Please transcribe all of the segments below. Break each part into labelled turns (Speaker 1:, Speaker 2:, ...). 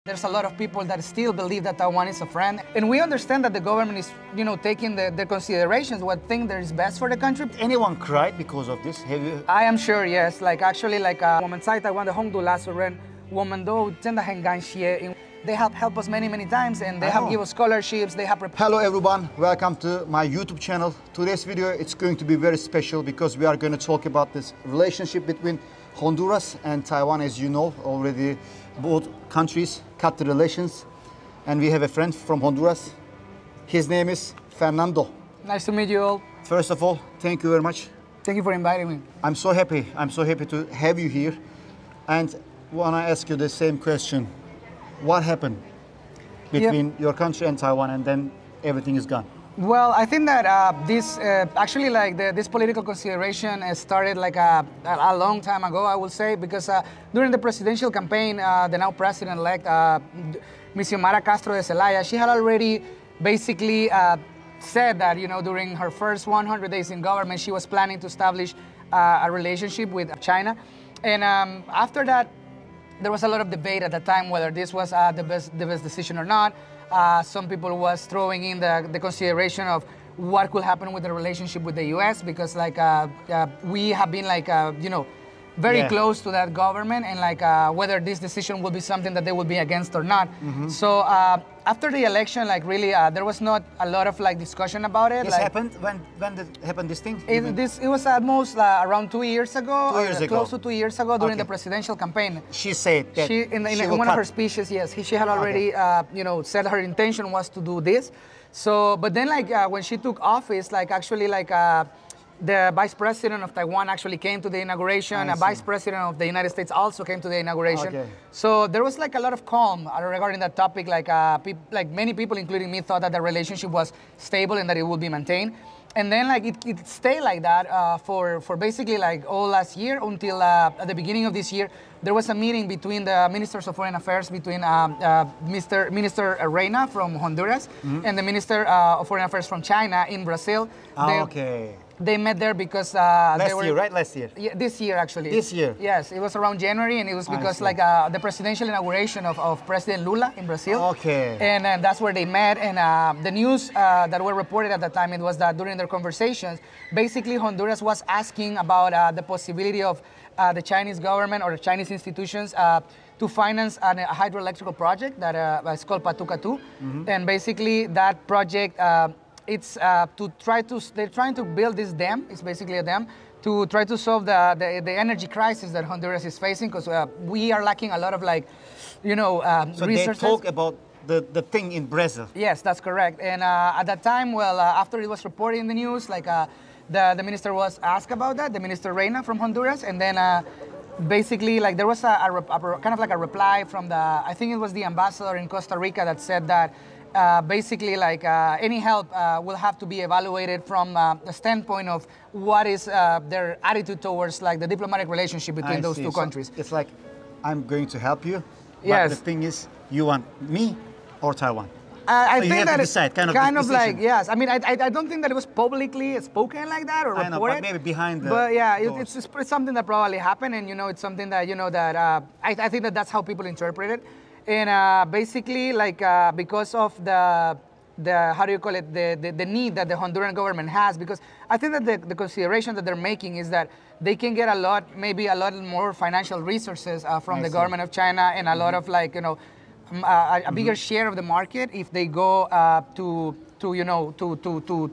Speaker 1: There's a lot of people that still believe that Taiwan is a friend. And we understand that the government is, taking the considerations, what thing that is best for the country.
Speaker 2: Anyone cried because of this? Have you?
Speaker 1: I am sure, yes. Actually, 我们在台湾的宏都拉斯人，我们都真的很感谢。They have helped us many times, and they have given us scholarships. They have.
Speaker 2: Hello everyone, welcome to my YouTube channel. Today's video, it's going to be very special because we are going to talk about this relationship between Honduras and Taiwan. As you know, already both countries cut the relations, and we have a friend from Honduras. His name is Fernando.
Speaker 1: Nice to meet you all.
Speaker 2: First of all, thank you very much.
Speaker 1: Thank you for inviting me.
Speaker 2: I'm so happy to have you here, and want to ask you the same question. What happened between your country and Taiwan, and then everything is gone?
Speaker 1: Well, I think that this political consideration started a long time ago, I will say, because during the presidential campaign, the now president-elect, Ms. Xiomara Castro de Zelaya, she had already basically said that, during her first 100 days in government, she was planning to establish a relationship with China. And after that, there was a lot of debate at the time whether this was the best decision or not. Some people was throwing in the consideration of what could happen with the relationship with the U.S. because we have been very close to that government, and whether this decision will be something that they will be against or not. Mm-hmm. So after the election, there was not a lot of discussion about it.
Speaker 2: This happened when happened this thing?
Speaker 1: It was almost around 2 years ago. 2 years ago. Close to 2 years ago during the presidential campaign.
Speaker 2: She said that
Speaker 1: in one of her speeches, yes, she had already said her intention was to do this. So, but then when she took office, the vice president of Taiwan actually came to the inauguration. A vice president of the United States also came to the inauguration. Okay. So there was a lot of calm regarding that topic. Many people, including me, thought that the relationship was stable and that it would be maintained. And then it stayed like that for basically all last year until at the beginning of this year. There was a meeting between the ministers of foreign affairs, between Minister Reina from Honduras and the Minister of foreign affairs from China in Brazil. They met there because
Speaker 2: last year, right? Last year.
Speaker 1: Yeah, this year actually.
Speaker 2: This year.
Speaker 1: Yes, it was around January, and it was because the presidential inauguration of President Lula in Brazil.
Speaker 2: Okay.
Speaker 1: And that's where they met. And the news that were reported at the time, it was that during their conversations, basically Honduras was asking about the possibility of the Chinese government or the Chinese institutions to finance a hydroelectrical project that is called Patuca 2. Mm-hmm. And basically that project. They're trying to build this dam. It's basically a dam to try to solve the energy crisis that Honduras is facing, because we are lacking a lot of
Speaker 2: so
Speaker 1: resources.
Speaker 2: They talk about the thing in Brazil.
Speaker 1: Yes, that's correct. And at that time, after it was reported in the news, the minister was asked about that, the Minister Reina from Honduras, and then basically there was a kind of a reply from I think it was the ambassador in Costa Rica that said that basically any help will have to be evaluated from the standpoint of what is their attitude towards the diplomatic relationship between those two countries.
Speaker 2: It's I'm going to help you,
Speaker 1: yes.
Speaker 2: But the thing is, you want me or Taiwan?
Speaker 1: I
Speaker 2: so
Speaker 1: think
Speaker 2: you have
Speaker 1: that
Speaker 2: to decide,
Speaker 1: yes. I mean, I don't think that it was publicly spoken like that or reported.
Speaker 2: I know, but maybe behind the
Speaker 1: But yeah, it's something that probably happened, and it's something that that I think that's how people interpret it. And basically, because of the how do you call it, the need that the Honduran government has, because I think that the consideration that they're making is that they can get maybe a lot more financial resources from the government of China, and a lot of a bigger share of the market if they go to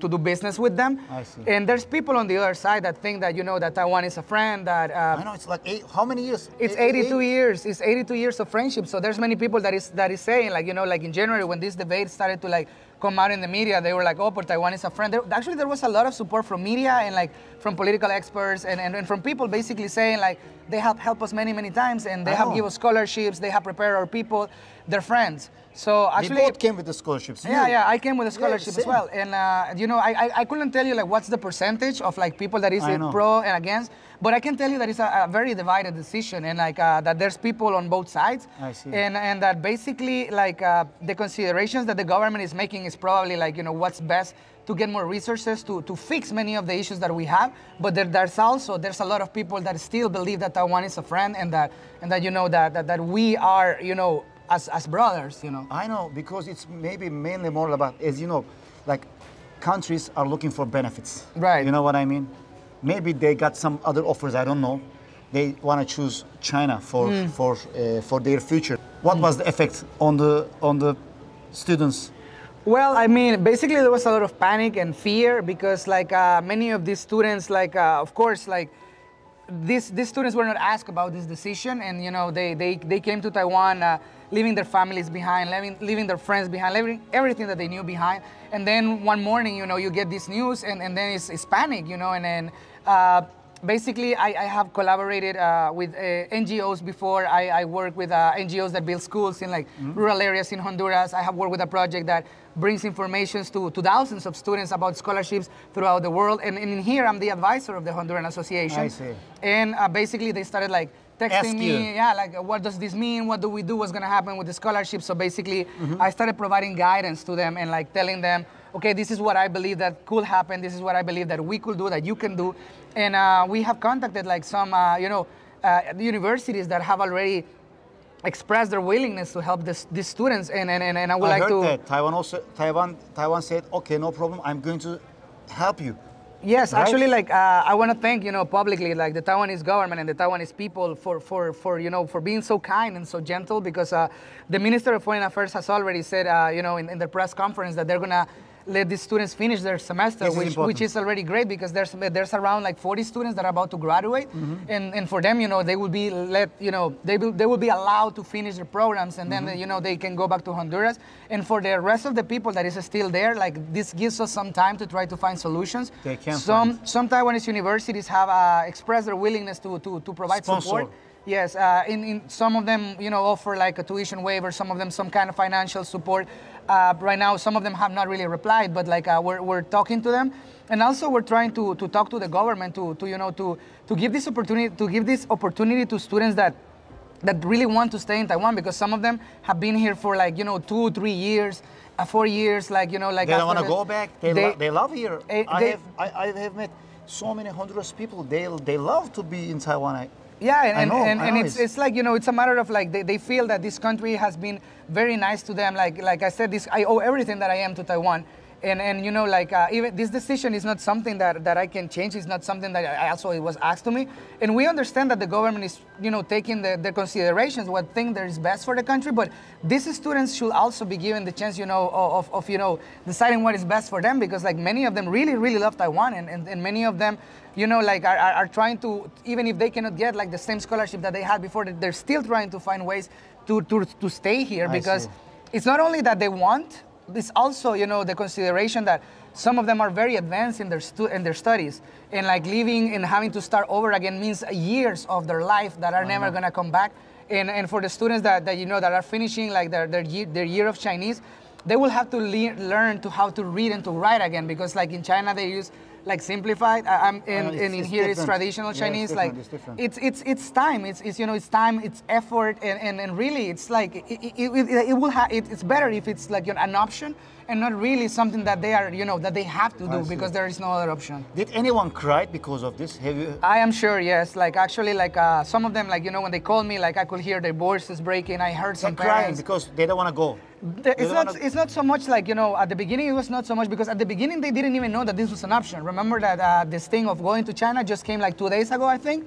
Speaker 1: do business with them.
Speaker 2: I see.
Speaker 1: And there's people on the other side that think that that Taiwan is a friend. That
Speaker 2: I know it's how many years?
Speaker 1: It's 82 years. It's 82 years of friendship. So there's many people that is saying in January when this debate started to come out in the media, they were oh, but Taiwan is a friend. There was a lot of support from media and from political experts and from people basically saying they have helped us many times, and they have given us scholarships. They have prepared our people. They're friends. So actually,
Speaker 2: we both came with the scholarships.
Speaker 1: Yeah, I came with a scholarship as well. And I couldn't tell you what's the percentage of people that is pro and against, but I can tell you that it's a very divided decision, and that there's people on both sides.
Speaker 2: I see.
Speaker 1: And that basically the considerations that the government is making is probably what's best to get more resources to fix many of the issues that we have. But there's a lot of people that still believe that Taiwan is a friend, and that that we are as brothers, you know.
Speaker 2: I know, because it's maybe mainly more about, as you know, like countries are looking for benefits.
Speaker 1: Right.
Speaker 2: You know what I mean? Maybe they got some other offers, I don't know. They want to choose China for their future. What was the effect on the students?
Speaker 1: Well, I mean, basically there was a lot of panic and fear because like many of these students, like of course, like these students were not asked about this decision, and you know they came to Taiwan leaving their families behind, leaving their friends behind, leaving everything that they knew behind. And then one morning, you know, you get this news, and then it's panic, you know, and then basically I have collaborated with NGOs before. I work with NGOs that build schools in like rural areas in Honduras. I have worked with a project that brings information to thousands of students about scholarships throughout the world. And in here, I'm the advisor of the Honduran Association.
Speaker 2: I see.
Speaker 1: And basically they started like texting me, yeah, like what does this mean? What do we do? What's gonna happen with the scholarship? So basically, I started providing guidance to them and like telling them, okay, this is what I believe that could happen. This is what I believe that we could do, that you can do. And we have contacted like some, universities that have already expressed their willingness to help these students. And I would like to.
Speaker 2: That Taiwan said, okay, no problem. I'm going to help you.
Speaker 1: Yes,
Speaker 2: right?
Speaker 1: Actually, like I want to thank publicly like the Taiwanese government and the Taiwanese people for being so kind and so gentle, because the Minister of Foreign Affairs has already said in the press conference that they're gonna let the students finish their semester, which is already great, because there's around like 40 students that are about to graduate, and for them, they will be they will be allowed to finish their programs, and then they can go back to Honduras. And for the rest of the people that is still there, like this gives us some time to try to find solutions.
Speaker 2: They can
Speaker 1: some Taiwanese universities have expressed their willingness to provide support. Yes, in some of them, offer like a tuition waiver. Some of them some kind of financial support. Right now, some of them have not really replied, but like we're talking to them, and also we're trying to talk to the government to give this opportunity to students that really want to stay in Taiwan, because some of them have been here for like 2, 3 years, 4 years, like
Speaker 2: they don't want to go back. They love here. I have met so many Honduras people. They love to be in Taiwan.
Speaker 1: Yeah, and it's like it's a matter of like they feel that this country has been very nice to them. Like I said, I owe everything that I am to Taiwan, and even this decision is not something that I can change. It's not something that it was asked to me, and we understand that the government is taking the considerations, what thing that is best for the country. But these students should also be given the chance of deciding what is best for them, because like many of them really love Taiwan, and many of them are trying to, even if they cannot get like the same scholarship that they had before, they're still trying to find ways to stay here, because it's not only that they want, it's also the consideration that some of them are very advanced in their studies, and like leaving and having to start over again means years of their life that are never gonna come back. And for the students that are finishing like their year of Chinese, they will have to learn to how to read and to write again, because like in China they use like simplified, and in here it's traditional Chinese. It's time. It's time. It's effort, and really it's like it's better if it's like an option and not really something that they are that they have to do, because there is no other option.
Speaker 2: Did anyone cry because of this? Have you?
Speaker 1: I am sure, yes. Like actually, like some of them, like when they called me, like I could hear their voices breaking. I heard some
Speaker 2: crying because they don't want to go.
Speaker 1: It's not so much like at the beginning it was not so much, because at the beginning they didn't even know that this was an option. Remember that this thing of going to China just came like 2 days ago, I think.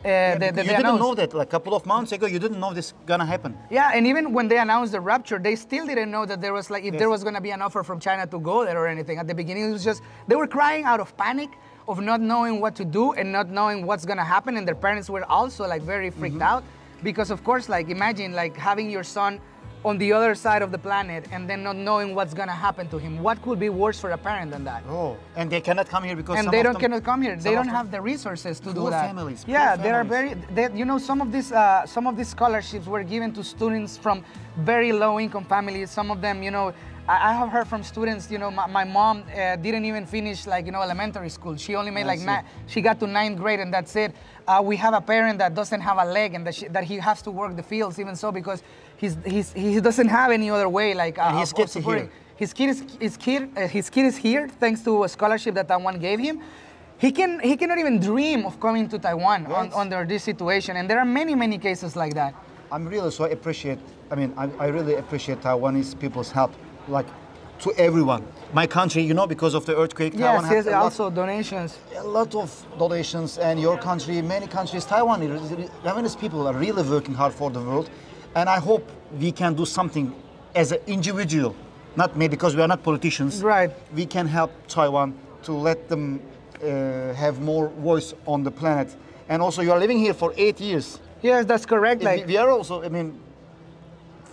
Speaker 2: You didn't know that like a couple of months ago. You didn't know this gonna happen.
Speaker 1: Yeah, and even when they announced the rupture, they still didn't know that there was like there was gonna be an offer from China to go there or anything. At the beginning, it was just they were crying out of panic, of not knowing what to do and not knowing what's gonna happen, and their parents were also like very freaked out, because of course, like imagine like having your son on the other side of the planet and then not knowing what's gonna happen to him. What could be worse for a parent than that?
Speaker 2: Oh, and they cannot come here because
Speaker 1: cannot come here. They don't have the resources to do that.
Speaker 2: Families,
Speaker 1: yeah, there are some of these scholarships were given to students from very low income families. Some of them, I have heard from students, my mom didn't even finish like elementary school. She only made she got to 9th grade, and that's it. We have a parent that doesn't have a leg, and that he has to work the fields even so, because he doesn't have any other way like
Speaker 2: his kid is here.
Speaker 1: His kid is here thanks to a scholarship that Taiwan gave him. He cannot even dream of coming to Taiwan under this situation, and there are many cases like that.
Speaker 2: I'm really so appreciate. I mean, I really appreciate Taiwanese people's help, like to everyone. My country, you know, because of the earthquake,
Speaker 1: Yes,
Speaker 2: Taiwan
Speaker 1: yes,
Speaker 2: had
Speaker 1: also donations.
Speaker 2: a lot of donations, and your country, many countries, Taiwanese people are really working hard for the world, and I hope we can do something as an individual, not me, because we are not politicians.
Speaker 1: Right.
Speaker 2: We can help Taiwan to let them have more voice on the planet. And also, you are living here for 8 years.
Speaker 1: Yes, that's correct. Like,
Speaker 2: we are also, I mean,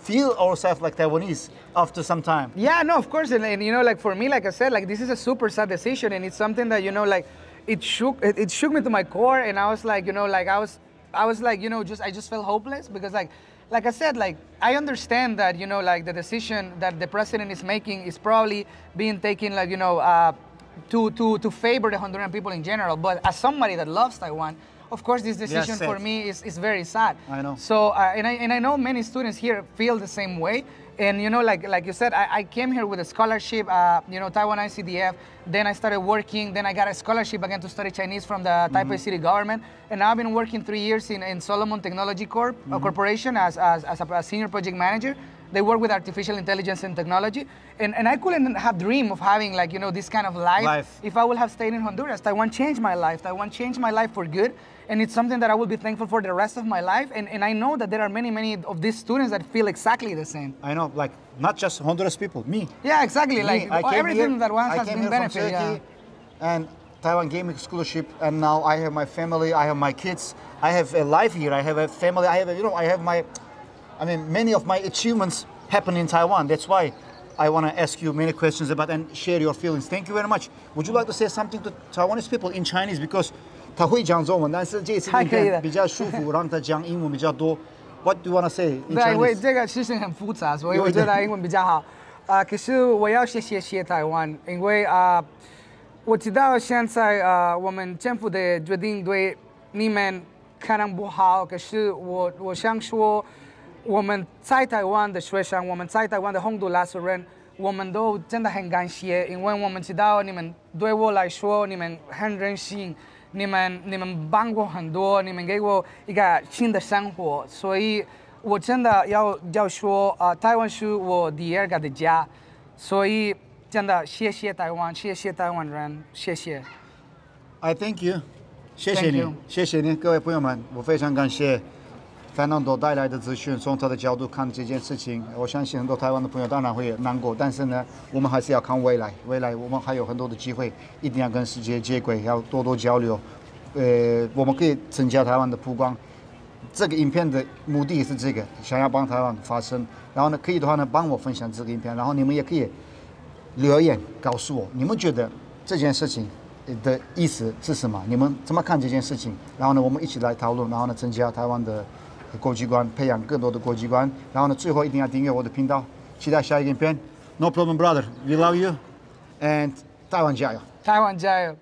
Speaker 2: feel ourselves like Taiwanese after some time.
Speaker 1: yeah, no, of course, and you know, like for me, like I said, like this is a super sad decision, and it's something that, you know, like it shook me to my core, and I was like, you know, like I was like, you know, I just felt hopeless because like I said, like I understand that, you know, like the decision that the president is making is probably being taken, like, you know, to favor the Honduran people in general, but as somebody that loves Taiwan, of course, this decision for me is very sad.
Speaker 2: I know.
Speaker 1: So, and I know many students here feel the same way. And you know, like you said, I came here with a scholarship, you know, Taiwan ICDF. Then I started working. Then I got a scholarship again to study Chinese from the Taipei City government. And now I've been working 3 years in Solomon Technology Corporation as a senior project manager. They work with artificial intelligence and technology. And I couldn't have dreamed of having, like, you know, this kind of life if I would have stayed in Honduras. Taiwan changed my life. Taiwan changed my life for good. And it's something that I will be thankful for the rest of my life. And I know that there are many of these students that feel exactly the same.
Speaker 2: I know, like, not just Honduras people, me.
Speaker 1: Yeah, exactly.
Speaker 2: Me,
Speaker 1: like everything that one has been benefited.
Speaker 2: Yeah. And Taiwan gave me scholarship, and now I have my family, I have my kids, I have a life here, I have a family, I have, you know, I have my, I mean, many of my achievements happen in Taiwan. That's why I want to ask you many questions about and share your feelings. Thank you very much. Would you like to say something to Taiwanese people in Chinese? Because 他会讲中文，但是这次影片比较舒服，让他讲英文比较多。What do you want to say in Chinese?
Speaker 1: 对，因为这个事情很复杂，所以我觉得英文比较好。可是我要谢台湾，因为我知道现在我们政府的决定对你们可能不好，可是我想说，我们在台湾的学生，我们在台湾的宏都拉斯人，我们都真的很感谢，因为我们知道你们对我来说，你们很任性。你们帮我很多，你们给我一个新的生活，所以我真的要说，台湾是我第二个的家，所以真的谢谢台湾，谢谢台湾人，谢谢。
Speaker 2: I thank you， 谢谢你，谢谢你，各位朋友们，我非常感谢 Fernando 带来的资讯，从他的角度看这件事情，我相信很多台湾的朋友当然会难过，但是呢，我们还是要看未来，未来我们还有很多的机会，一定要跟世界接轨，要多多交流。我们可以增加台湾的曝光。这个影片的目的是这个，想要帮台湾发声。然后呢，可以的话呢，帮我分享这个影片，然后你们也可以留言告诉我，你们觉得这件事情的意思是什么？你们怎么看这件事情？然后呢，我们一起来讨论，然后呢，增加台湾的国际观，培养更多的国际观。然后呢，最后一定要订阅我的频道，期待下一个影片。No problem, brother. We love you. And 台湾加油！
Speaker 1: 台湾加油！